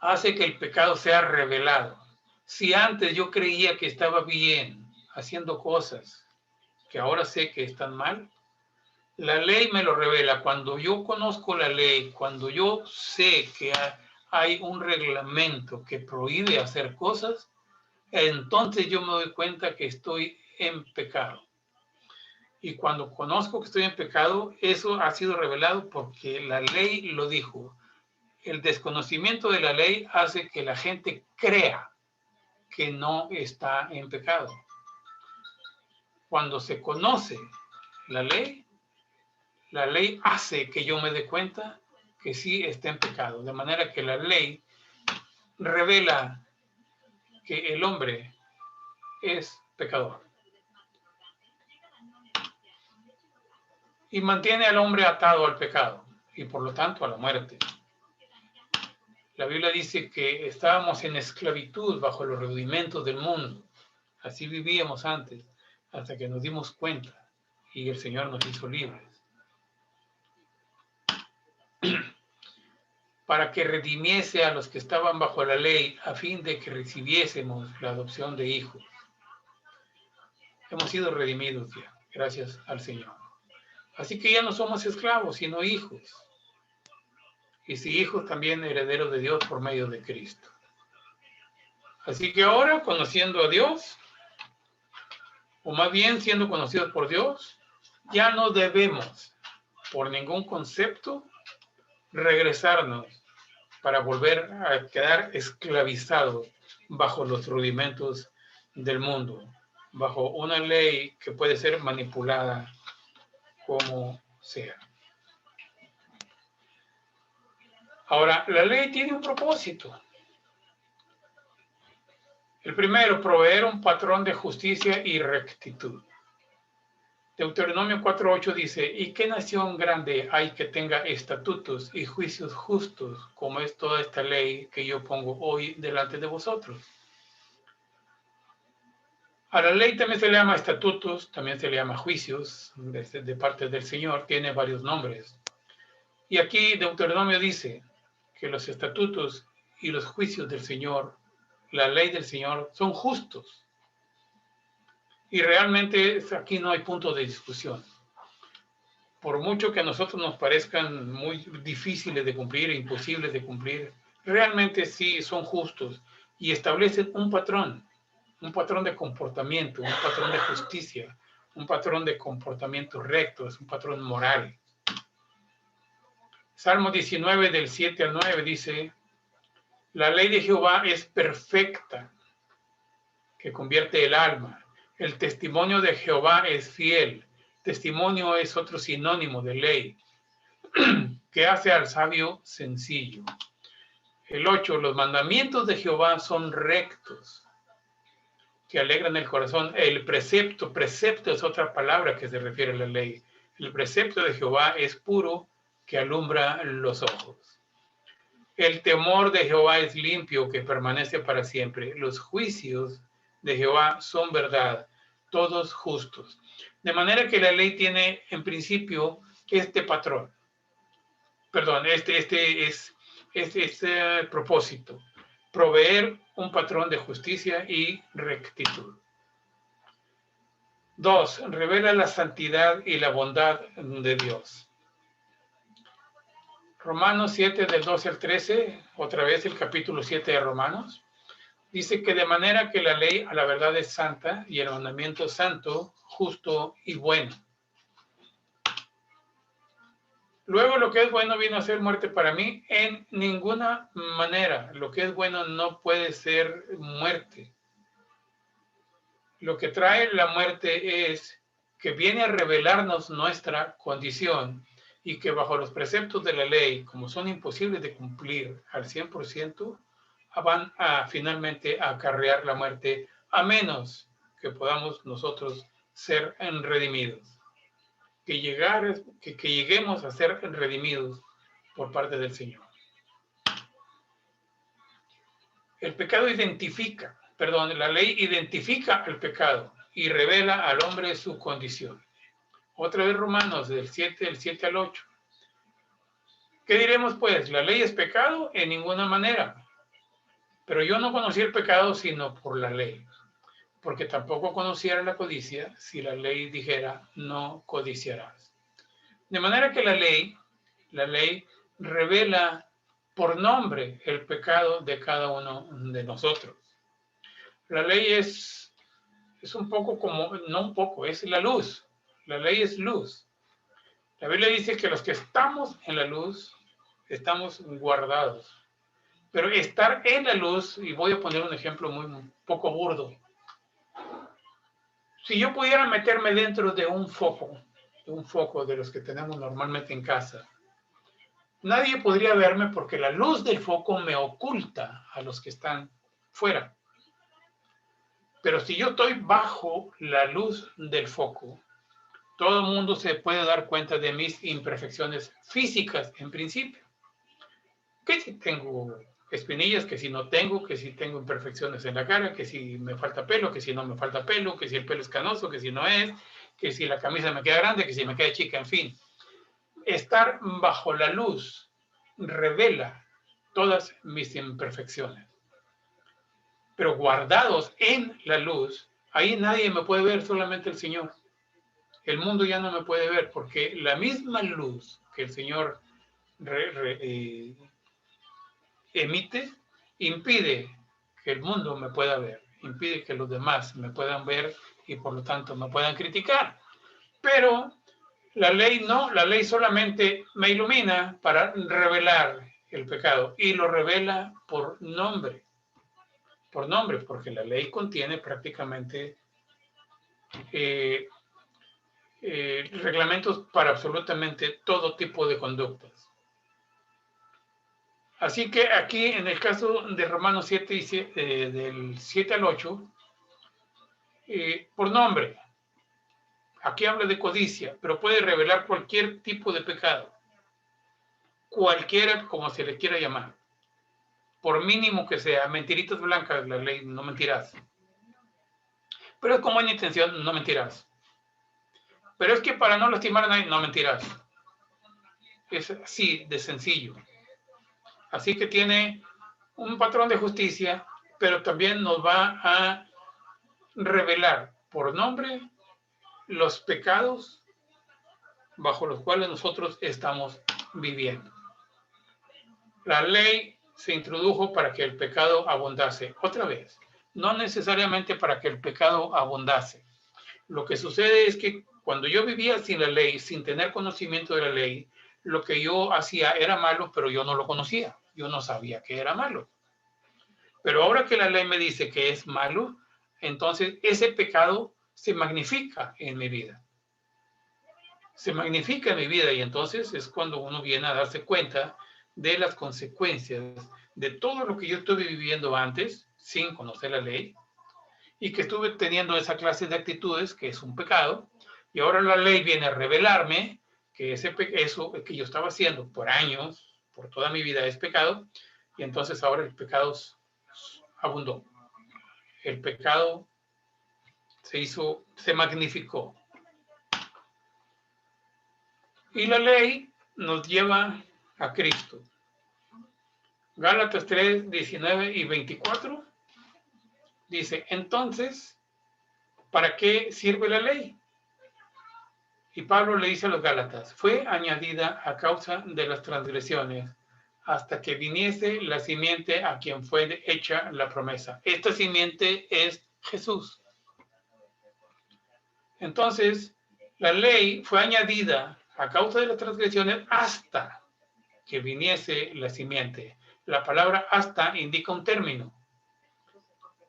hace que el pecado sea revelado. Si antes yo creía que estaba bien haciendo cosas que ahora sé que están mal, la ley me lo revela. Cuando yo conozco la ley, cuando yo sé que hay un reglamento que prohíbe hacer cosas, entonces yo me doy cuenta que estoy en pecado. Y cuando conozco que estoy en pecado, eso ha sido revelado porque la ley lo dijo. El desconocimiento de la ley hace que la gente crea que no está en pecado. Cuando se conoce la ley hace que yo me dé cuenta que sí está en pecado. De manera que la ley revela que el hombre es pecador. Y mantiene al hombre atado al pecado y por lo tanto a la muerte. La Biblia dice que estábamos en esclavitud bajo los rudimentos del mundo. Así vivíamos antes, hasta que nos dimos cuenta y el Señor nos hizo libres. Para que redimiese a los que estaban bajo la ley, a fin de que recibiésemos la adopción de hijos. Hemos sido redimidos ya, gracias al Señor. Así que ya no somos esclavos, sino hijos. Y si hijos, también herederos de Dios por medio de Cristo. Así que ahora, conociendo a Dios, o más bien siendo conocidos por Dios, ya no debemos, por ningún concepto, regresarnos para volver a quedar esclavizados bajo los rudimentos del mundo, bajo una ley que puede ser manipulada como sea. Ahora, la ley tiene un propósito. El primero, proveer un patrón de justicia y rectitud. Deuteronomio 4:8 dice, ¿y qué nación grande hay que tenga estatutos y juicios justos, como es toda esta ley que yo pongo hoy delante de vosotros? A la ley también se le llama estatutos, también se le llama juicios, de parte del Señor, tiene varios nombres. Y aquí Deuteronomio dice que los estatutos y los juicios del Señor, la ley del Señor, son justos. Y realmente aquí no hay punto de discusión. Por mucho que a nosotros nos parezcan muy difíciles de cumplir e imposibles de cumplir, realmente sí son justos y establecen un patrón de comportamiento, un patrón de justicia, un patrón de comportamiento recto, es un patrón moral. Salmo 19 del 7 al 9 dice, la ley de Jehová es perfecta, que convierte el alma. El testimonio de Jehová es fiel. Testimonio es otro sinónimo de ley, que hace al sabio sencillo. El 8, los mandamientos de Jehová son rectos, que alegran el corazón. El precepto es otra palabra que se refiere a la ley. El precepto de Jehová es puro, que alumbra los ojos. El temor de Jehová es limpio, que permanece para siempre. Los juicios de Jehová son verdad, todos justos. De manera que la ley tiene en principio este patrón. Perdón, este propósito. Proveer un patrón de justicia y rectitud. 2. Revela la santidad y la bondad de Dios. Romanos 7, del 12 al 13, otra vez el capítulo 7 de Romanos, dice que de manera que la ley a la verdad es santa y el mandamiento santo, justo y bueno. Luego lo que es bueno vino a ser muerte para mí en ninguna manera. Lo que es bueno no puede ser muerte. Lo que trae la muerte es que viene a revelarnos nuestra condición y que bajo los preceptos de la ley, como son imposibles de cumplir al 100%, van a finalmente a acarrear la muerte, a menos que podamos nosotros ser redimidos. Que lleguemos a ser redimidos por parte del Señor. La ley identifica el pecado y revela al hombre su condición. Otra vez Romanos del 7 al 8. ¿Qué diremos pues? ¿La ley es pecado? En ninguna manera. Pero yo no conocí el pecado sino por la ley, porque tampoco conociera la codicia si la ley dijera no codiciarás. De manera que la ley revela por nombre el pecado de cada uno de nosotros. La ley es un poco como, no un poco, es la luz. La ley es luz. La Biblia dice que los que estamos en la luz, estamos guardados. Pero estar en la luz, y voy a poner un ejemplo un poco burdo. Si yo pudiera meterme dentro de un foco de los que tenemos normalmente en casa, nadie podría verme porque la luz del foco me oculta a los que están fuera. Pero si yo estoy bajo la luz del foco, todo el mundo se puede dar cuenta de mis imperfecciones físicas en principio. Que si tengo espinillas, que si no tengo, que si tengo imperfecciones en la cara, que si me falta pelo, que si no me falta pelo, que si el pelo es canoso, que si no es, que si la camisa me queda grande, que si me queda chica, en fin. Estar bajo la luz revela todas mis imperfecciones. Pero guardados en la luz, ahí nadie me puede ver, solamente el Señor. El mundo ya no me puede ver porque la misma luz que el Señor emite impide que el mundo me pueda ver, impide que los demás me puedan ver y por lo tanto me puedan criticar. Pero la ley no, la ley solamente me ilumina para revelar el pecado y lo revela por nombre, porque la ley contiene prácticamente reglamentos para absolutamente todo tipo de conductas. Así que aquí, en el caso de Romanos 7, del 7 al 8, por nombre, aquí habla de codicia, pero puede revelar cualquier tipo de pecado, cualquiera como se le quiera llamar, por mínimo que sea, mentiritas blancas, la ley, no mentirás. Pero es con buena intención, no mentirás. Pero es que para no lastimar a nadie, no mentirás. Es así de sencillo. Así que tiene un patrón de justicia, pero también nos va a revelar por nombre los pecados bajo los cuales nosotros estamos viviendo. La ley se introdujo para que el pecado abundase. Otra vez, no necesariamente para que el pecado abundase. Lo que sucede es que cuando yo vivía sin la ley, sin tener conocimiento de la ley, lo que yo hacía era malo, pero yo no lo conocía. Yo no sabía que era malo. Pero ahora que la ley me dice que es malo, entonces ese pecado se magnifica en mi vida. Se magnifica en mi vida y entonces es cuando uno viene a darse cuenta de las consecuencias de todo lo que yo estuve viviendo antes, sin conocer la ley, y que estuve teniendo esa clase de actitudes, que es un pecado, y ahora la ley viene a revelarme que eso que yo estaba haciendo por años, por toda mi vida es pecado, y entonces ahora el pecado abundó. El pecado se magnificó. Y la ley nos lleva a Cristo. Gálatas 3, 19 y 24 dice, entonces, ¿para qué sirve la ley? Y Pablo le dice a los Gálatas, fue añadida a causa de las transgresiones, hasta que viniese la simiente a quien fue hecha la promesa. Esta simiente es Jesús. Entonces, la ley fue añadida a causa de las transgresiones hasta que viniese la simiente. La palabra hasta indica un término.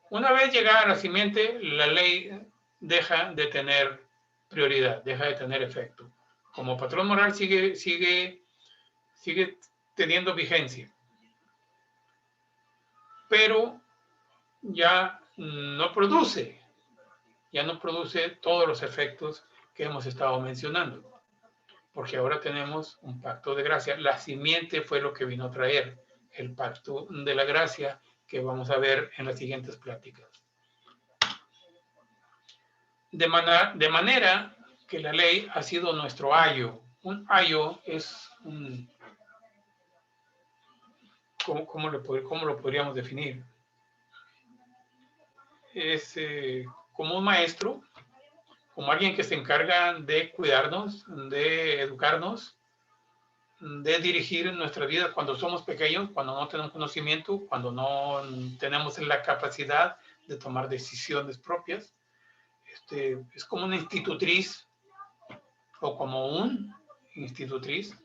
Una vez llegada la simiente, la ley deja de tener prioridad, deja de tener efecto. Como patrón moral sigue teniendo vigencia. Pero ya no produce todos los efectos que hemos estado mencionando. Porque ahora tenemos un pacto de gracia. La simiente fue lo que vino a traer el pacto de la gracia que vamos a ver en las siguientes pláticas. De manera que la ley ha sido nuestro ayo. Un ayo es un... ¿Cómo lo podríamos definir? Es como un maestro, como alguien que se encarga de cuidarnos, de educarnos, de dirigir nuestra vida cuando somos pequeños, cuando no tenemos conocimiento, cuando no tenemos la capacidad de tomar decisiones propias. Es como una institutriz o como un institutriz,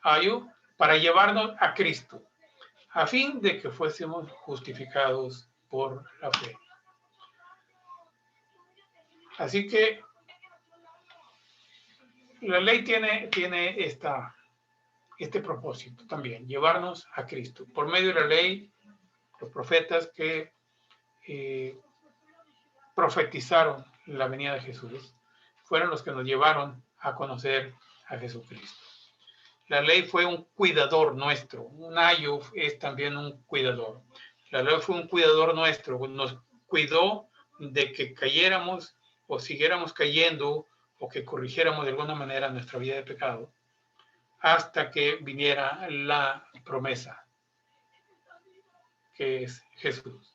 ayo, para llevarnos a Cristo, a fin de que fuésemos justificados por la fe. Así que la ley tiene este propósito también, llevarnos a Cristo. Por medio de la ley, los profetas que profetizaron la venida de Jesús fueron los que nos llevaron a conocer a Jesucristo. La ley fue un cuidador nuestro. Un ayo es también un cuidador. La ley fue un cuidador nuestro. Nos cuidó de que cayéramos o siguiéramos cayendo o que corrigiéramos de alguna manera nuestra vida de pecado hasta que viniera la promesa, que es Jesús.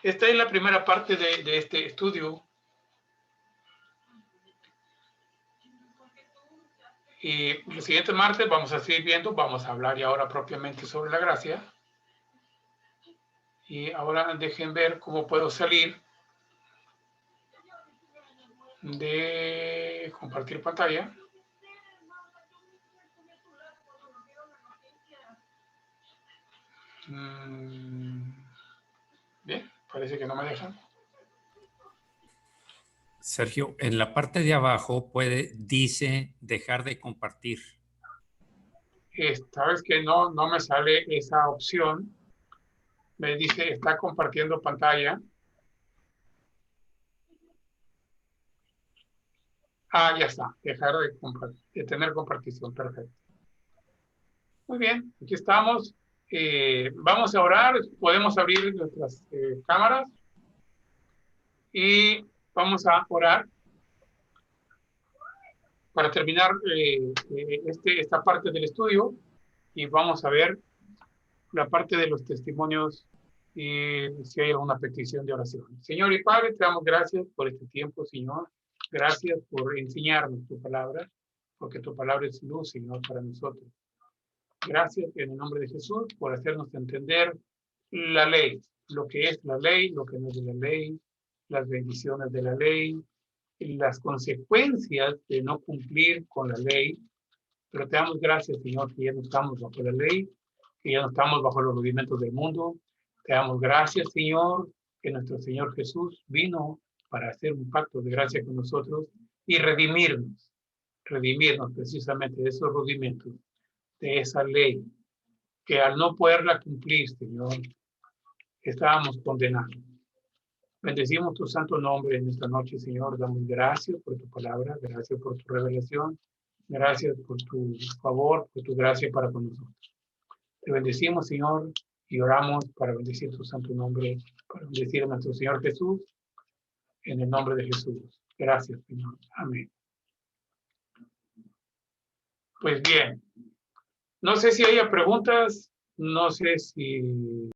Esta es la primera parte de este estudio. Y el siguiente martes vamos a seguir viendo, vamos a hablar ya ahora propiamente sobre la gracia. Y ahora dejen ver cómo puedo salir de compartir pantalla. Bien, parece que no me dejan. Sergio, en la parte de abajo dice dejar de compartir. Sabes que no me sale esa opción. Me dice está compartiendo pantalla. Ah, ya está. Dejar de tener compartición. Perfecto. Muy bien, aquí estamos. Vamos a orar. Podemos abrir nuestras cámaras. Y vamos a orar para terminar esta parte del estudio. Y vamos a ver la parte de los testimonios y si hay alguna petición de oración. Señor y Padre, te damos gracias por este tiempo, Señor. Gracias por enseñarnos tu palabra, porque tu palabra es luz, Señor, para nosotros. Gracias en el nombre de Jesús por hacernos entender la ley, lo que es la ley, lo que no es la ley, las bendiciones de la ley, las consecuencias de no cumplir con la ley. Pero te damos gracias, Señor, que ya no estamos bajo la ley, que ya no estamos bajo los rudimentos del mundo. Te damos gracias, Señor, que nuestro Señor Jesús vino para hacer un pacto de gracia con nosotros y redimirnos precisamente de esos rudimentos, de esa ley, que al no poderla cumplir, Señor, estábamos condenados. Bendecimos tu santo nombre en esta noche, Señor. Damos gracias por tu palabra, gracias por tu revelación, gracias por tu favor, por tu gracia para con nosotros. Te bendecimos, Señor, y oramos para bendecir tu santo nombre, para bendecir a nuestro Señor Jesús, en el nombre de Jesús. Gracias, Señor. Amén. Pues bien, no sé si haya preguntas, no sé si